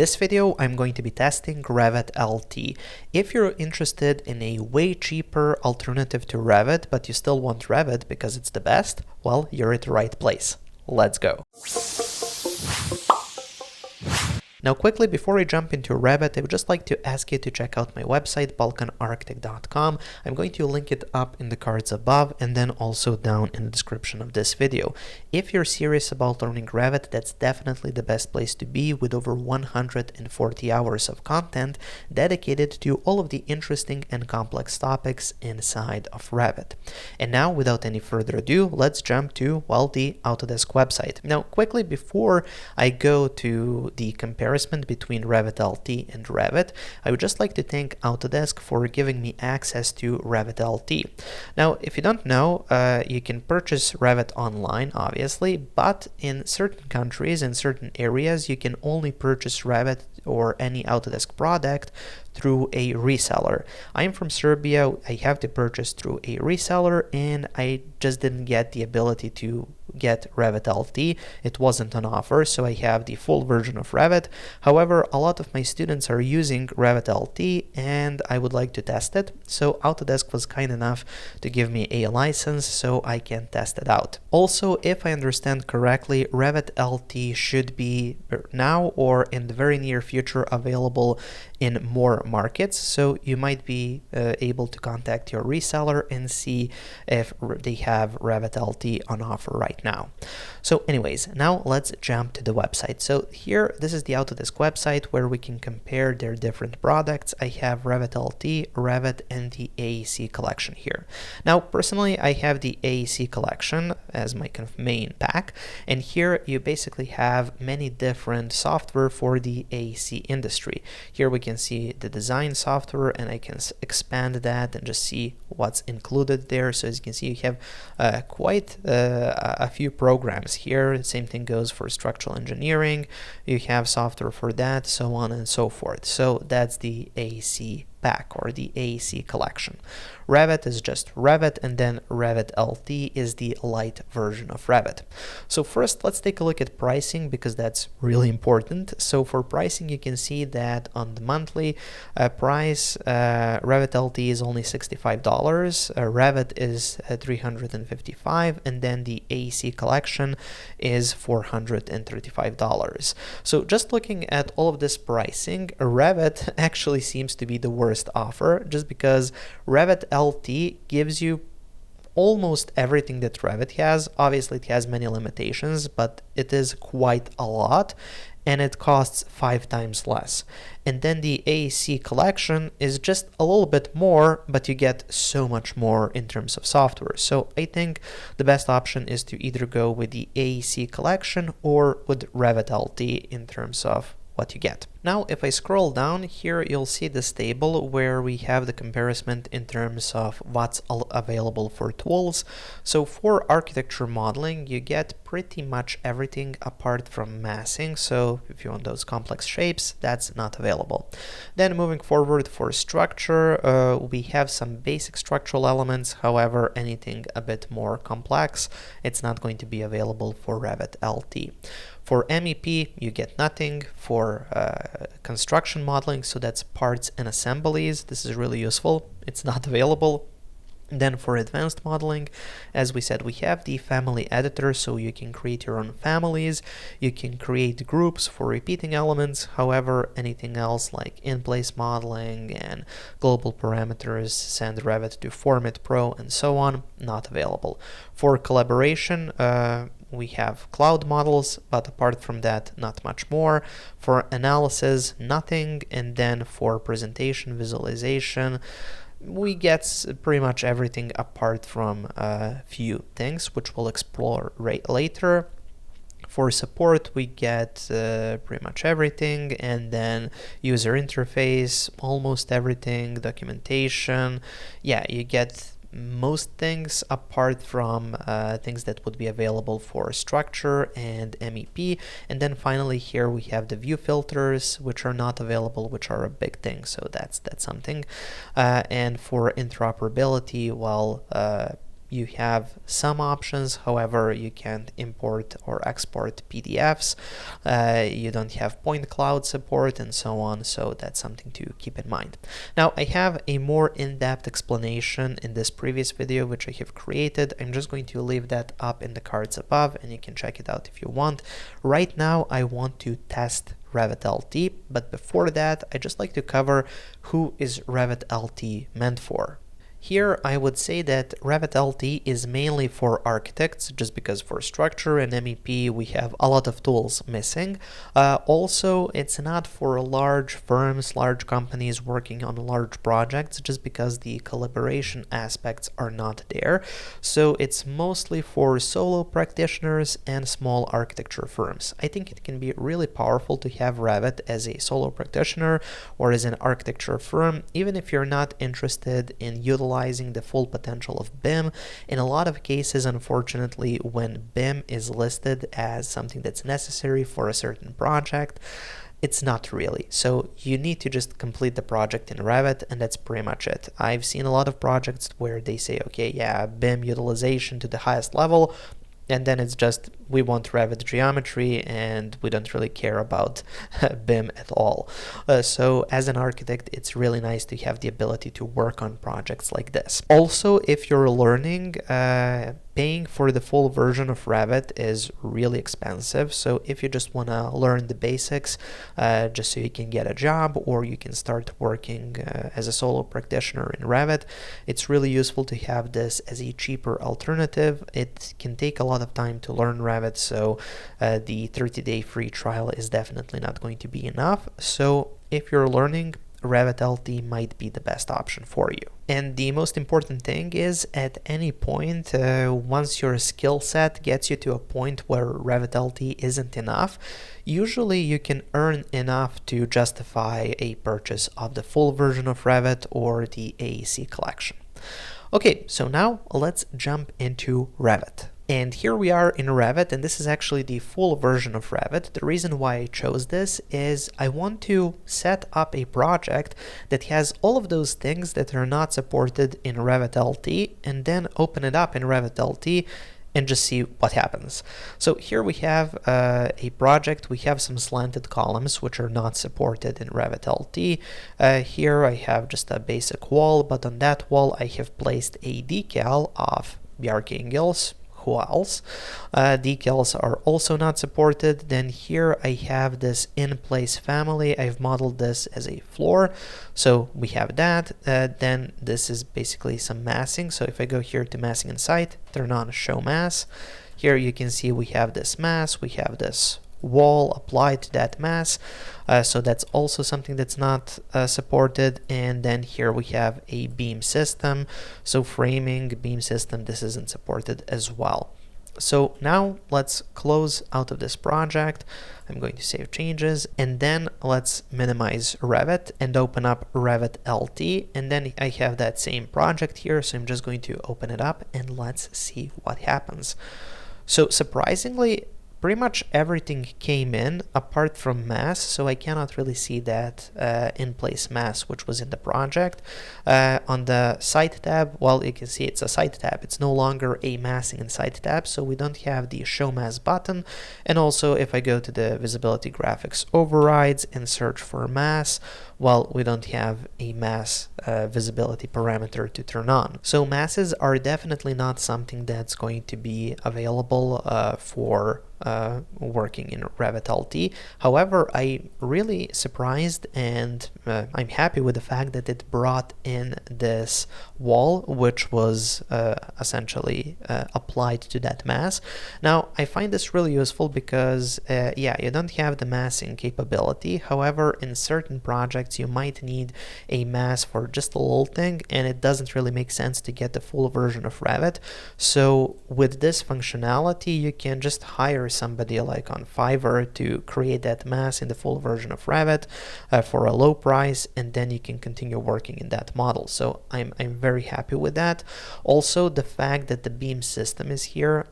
this video, I'm going to be testing Revit LT. If you're interested in a way cheaper alternative to Revit, but you still want Revit because it's the best, well, you're at the right place. Let's go. Now quickly, before I jump into Revit, I would just like to ask you to check out my website, balkanarchitect.com. I'm going to link it up in the cards above and then also down in the description of this video. If you're serious about learning Revit, that's definitely the best place to be, with over 140 hours of content dedicated to all of the interesting and complex topics inside of Revit. And now, without any further ado, let's jump to, well, the Autodesk website. Now quickly, before I go to the comparison between Revit LT and Revit, I would just like to thank Autodesk for giving me access to Revit LT. Now, if you don't know, you can purchase Revit online, obviously, but in certain countries, in certain areas, you can only purchase Revit or any Autodesk product through a reseller. I'm from Serbia. I have to purchase through a reseller, and I just didn't get the ability to get Revit LT. It wasn't on offer, so I have the full version of Revit. However, a lot of my students are using Revit LT and I would like to test it, so Autodesk was kind enough to give me a license so I can test it out. Also, if I understand correctly, Revit LT should be now or in the very near future available in more markets, so you might be able to contact your reseller and see if they have Revit LT on offer right now. So anyways, now let's jump to the website. So here, this is the Autodesk website where we can compare their different products. I have Revit LT, Revit, and the AEC collection here. Now, personally, I have the AEC collection as my kind of main pack, and here you basically have many different software for the AEC industry. Here we can see the design software, and I can expand that and just see what's included there. So as you can see, you have quite a few programs here. The same thing goes for structural engineering. You have software for that, so on and so forth. So that's the AEC pack or the AEC collection. Revit is just Revit, and then Revit LT is the light version of Revit. So first, let's take a look at pricing, because that's really important. So for pricing, you can see that on the monthly price, Revit LT is only $65, Revit is $355, and then the AEC collection is $435. So just looking at all of this pricing, Revit actually seems to be the worst offer, just because Revit LT gives you almost everything that Revit has. Obviously, it has many limitations, but it is quite a lot, and it costs 5 times less. And then the AEC collection is just a little bit more, but you get so much more in terms of software. So I think the best option is to either go with the AEC collection or with Revit LT in terms of what you get. Now, if I scroll down here, you'll see this table where we have the comparison in terms of what's available for tools. So for architecture modeling, you get pretty much everything apart from massing. So if you want those complex shapes, that's not available. Then moving forward, for structure, we have some basic structural elements. However, anything a bit more complex, it's not going to be available for Revit LT. For MEP, you get nothing. For construction modeling, so that's parts and assemblies, this is really useful, it's not available. Then for advanced modeling, as we said, we have the family editor, so you can create your own families, you can create groups for repeating elements. However, anything else like in-place modeling and global parameters, send Revit to Format Pro and so on, not available. For collaboration, we have cloud models, but apart from that, not much more. For analysis, nothing. And then for presentation visualization, we get pretty much everything apart from a few things, which we'll explore later. For support, we get pretty much everything, and then user interface, almost everything, documentation. Yeah, you get most things apart from things that would be available for structure and MEP. And then finally here we have the view filters, which are not available, which are a big thing, so that's something. And for interoperability, well, you have some options. However, you can't import or export PDFs. You don't have point cloud support and so on. So that's something to keep in mind. Now, I have a more in-depth explanation in this previous video, which I have created. I'm just going to leave that up in the cards above, and you can check it out if you want. Right now, I want to test Revit LT, but before that, I just like to cover who is Revit LT meant for. Here, I would say that Revit LT is mainly for architects, just because for structure and MEP we have a lot of tools missing. Also, it's not for large firms, large companies working on large projects, just because the collaboration aspects are not there. So it's mostly for solo practitioners and small architecture firms. I think it can be really powerful to have Revit as a solo practitioner or as an architecture firm, even if you're not interested in utilizing the full potential of BIM. In a lot of cases, unfortunately, when BIM is listed as something that's necessary for a certain project, it's not really. So you need to just complete the project in Revit, and that's pretty much it. I've seen a lot of projects where they say, okay, yeah, BIM utilization to the highest level, and then it's just, we want Revit geometry and we don't really care about BIM at all. So as an architect, it's really nice to have the ability to work on projects like this. Also, if you're learning, paying for the full version of Revit is really expensive. So if you just want to learn the basics, just so you can get a job or you can start working as a solo practitioner in Revit, it's really useful to have this as a cheaper alternative. It can take a lot of time to learn Revit, so the 30-day free trial is definitely not going to be enough. So if you're learning, Revit LT might be the best option for you. And the most important thing is, at any point, once your skill set gets you to a point where Revit LT isn't enough, usually you can earn enough to justify a purchase of the full version of Revit or the AEC collection. Okay, so now let's jump into Revit. And here we are in Revit, and this is actually the full version of Revit. The reason why I chose this is I want to set up a project that has all of those things that are not supported in Revit LT, and then open it up in Revit LT and just see what happens. So here we have a project. We have some slanted columns which are not supported in Revit LT. Here I have just a basic wall, but on that wall I have placed a decal of Bjarke Ingels. Who else? Decals are also not supported. Then here I have this in-place family. I've modeled this as a floor, so we have that. Then this is basically some massing. So if I go here to massing and site, turn on show mass. Here you can see we have this mass, we have this wall applied to that mass, so that's also something that's not supported. And then here we have a beam system, so framing, beam system, this isn't supported as well. So now let's close out of this project. I'm going to save changes, and then let's minimize Revit and open up Revit LT, and then I have that same project here, so I'm just going to open it up and let's see what happens. So surprisingly, pretty much everything came in apart from mass, so I cannot really see that in-place mass which was in the project. On the site tab, well, you can see it's a site tab. It's no longer a massing and site tab, so we don't have the show mass button. And also if I go to the visibility graphics overrides and search for mass, well, we don't have a mass visibility parameter to turn on. So masses are definitely not something that's going to be available for working in Revit LT. However, I'm really surprised and I'm happy with the fact that it brought in this wall, which was essentially applied to that mass. Now, I find this really useful because, yeah, you don't have the massing capability. However, in certain projects, you might need a mass for just a little thing, and it doesn't really make sense to get the full version of Revit. So with this functionality, you can just hire somebody like on Fiverr to create that mass in the full version of Revit for a low price, and then you can continue working in that model. So I'm very happy with that. Also, the fact that the beam system is here,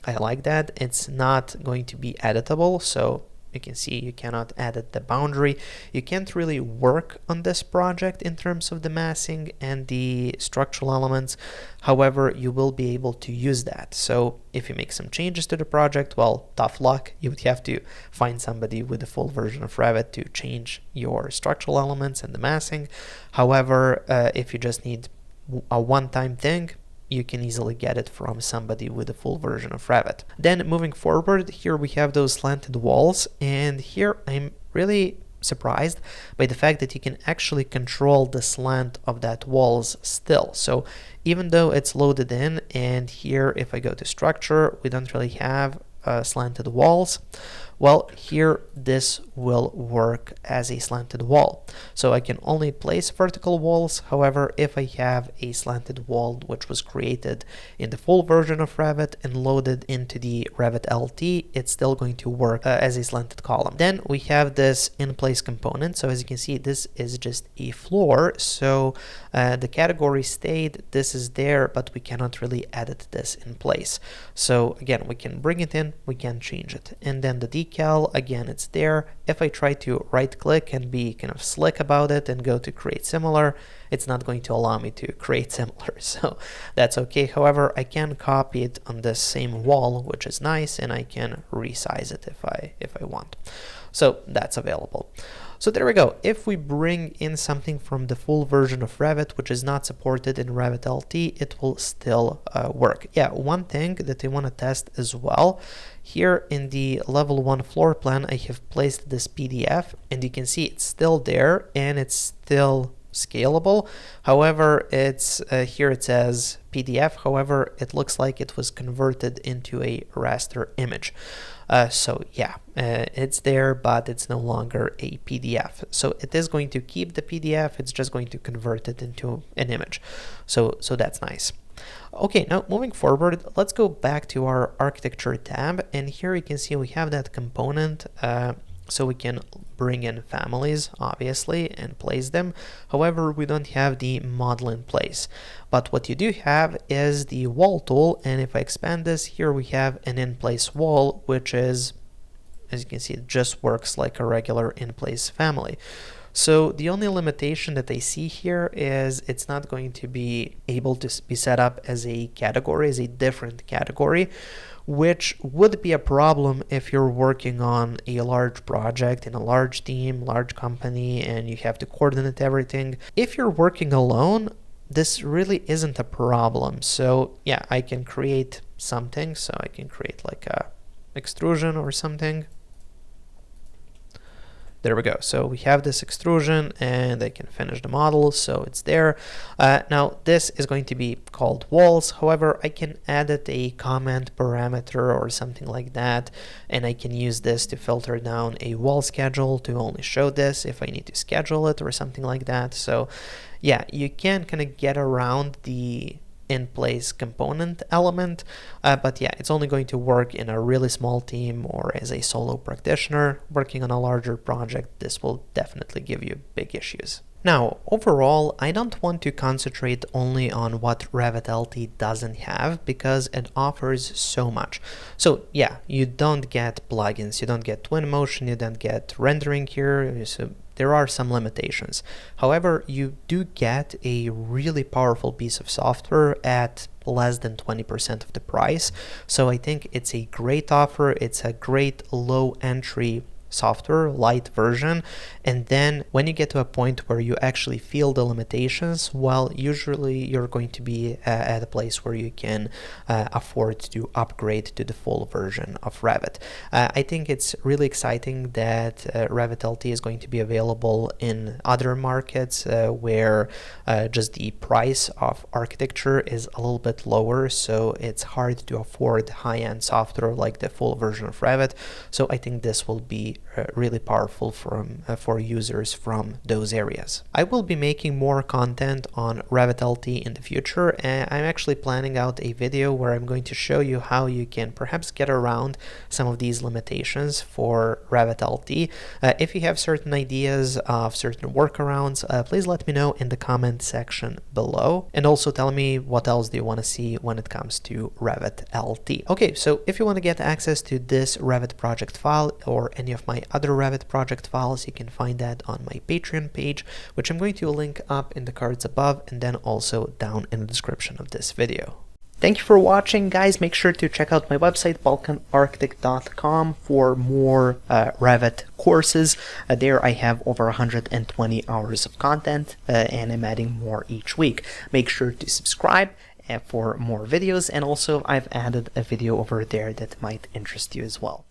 I like that. It's not going to be editable, so You can see you cannot edit the boundary. You can't really work on this project in terms of the massing and the structural elements. However, you will be able to use that. So if you make some changes to the project, well, tough luck. You would have to find somebody with a full version of Revit to change your structural elements and the massing. However, if you just need a one-time thing, you can easily get it from somebody with a full version of Revit. Then moving forward, here we have those slanted walls, and here I'm really surprised by the fact that you can actually control the slant of that walls still. So even though it's loaded in, and here if I go to structure, we don't really have slanted walls. Well, here this will work as a slanted wall. So I can only place vertical walls. However, if I have a slanted wall which was created in the full version of Revit and loaded into the Revit LT, it's still going to work as a slanted column. Then we have this in place component. So as you can see, this is just a floor. So the category stayed, this is there, but we cannot really edit this in place. So again, we can bring it in, we can change it. And then the decal, again, it's there. If I try to right click and be kind of slick about it and go to create similar, it's not going to allow me to create similar. So that's okay. However, I can copy it on the same wall, which is nice, and I can resize it if I want. So that's available. So there we go. If we bring in something from the full version of Revit, which is not supported in Revit LT, it will still work. Yeah, one thing that I want to test as well, here in the level 1 floor plan, I have placed this PDF, and you can see it's still there and it's still scalable. However, it's here it says PDF. However, it looks like it was converted into a raster image. So yeah, it's there, but it's no longer a PDF. So it is going to keep the PDF. It's just going to convert it into an image. So that's nice. Okay, now moving forward, let's go back to our architecture tab, and here you can see we have that component. So we can bring in families, obviously, and place them. However, we don't have the model in place. But what you do have is the wall tool, and if I expand this, here we have an in-place wall, which is, as you can see, it just works like a regular in-place family. So the only limitation that I see here is it's not going to be able to be set up as a category, as a different category, which would be a problem if you're working on a large project in a large team, large company, and you have to coordinate everything. If you're working alone, this really isn't a problem. So yeah, I can create something. So I can create like a extrusion or something. There we go. So we have this extrusion, and I can finish the model, so it's there. Now this is going to be called walls. However, I can edit a comment parameter or something like that, and I can use this to filter down a wall schedule to only show this if I need to schedule it or something like that. So yeah, you can kind of get around the in-place component element, but yeah, it's only going to work in a really small team or as a solo practitioner. Working on a larger project, this will definitely give you big issues. Now, overall, I don't want to concentrate only on what Revit LT doesn't have, because it offers so much. So yeah, you don't get plugins, you don't get Twinmotion, you don't get rendering here, so there are some limitations. However, you do get a really powerful piece of software at less than 20% of the price. So I think it's a great offer. It's a great low entry software, light version. And then when you get to a point where you actually feel the limitations, well, usually you're going to be at a place where you can afford to upgrade to the full version of Revit. I think it's really exciting that Revit LT is going to be available in other markets where just the price of architecture is a little bit lower, so it's hard to afford high-end software like the full version of Revit. So I think this will be really powerful for users from those areas. I will be making more content on Revit LT in the future, and I'm actually planning out a video where I'm going to show you how you can perhaps get around some of these limitations for Revit LT. If you have certain ideas of certain workarounds, please let me know in the comment section below, and also tell me what else do you want to see when it comes to Revit LT. Okay, so if you want to get access to this Revit project file or any of my other Revit project files, you can find that on my Patreon page, which I'm going to link up in the cards above and then also down in the description of this video. Thank you for watching, guys. Make sure to check out my website, balkanarchitect.com, for more Revit courses. There I have over 120 hours of content, and I'm adding more each week. Make sure to subscribe for more videos, and also I've added a video over there that might interest you as well.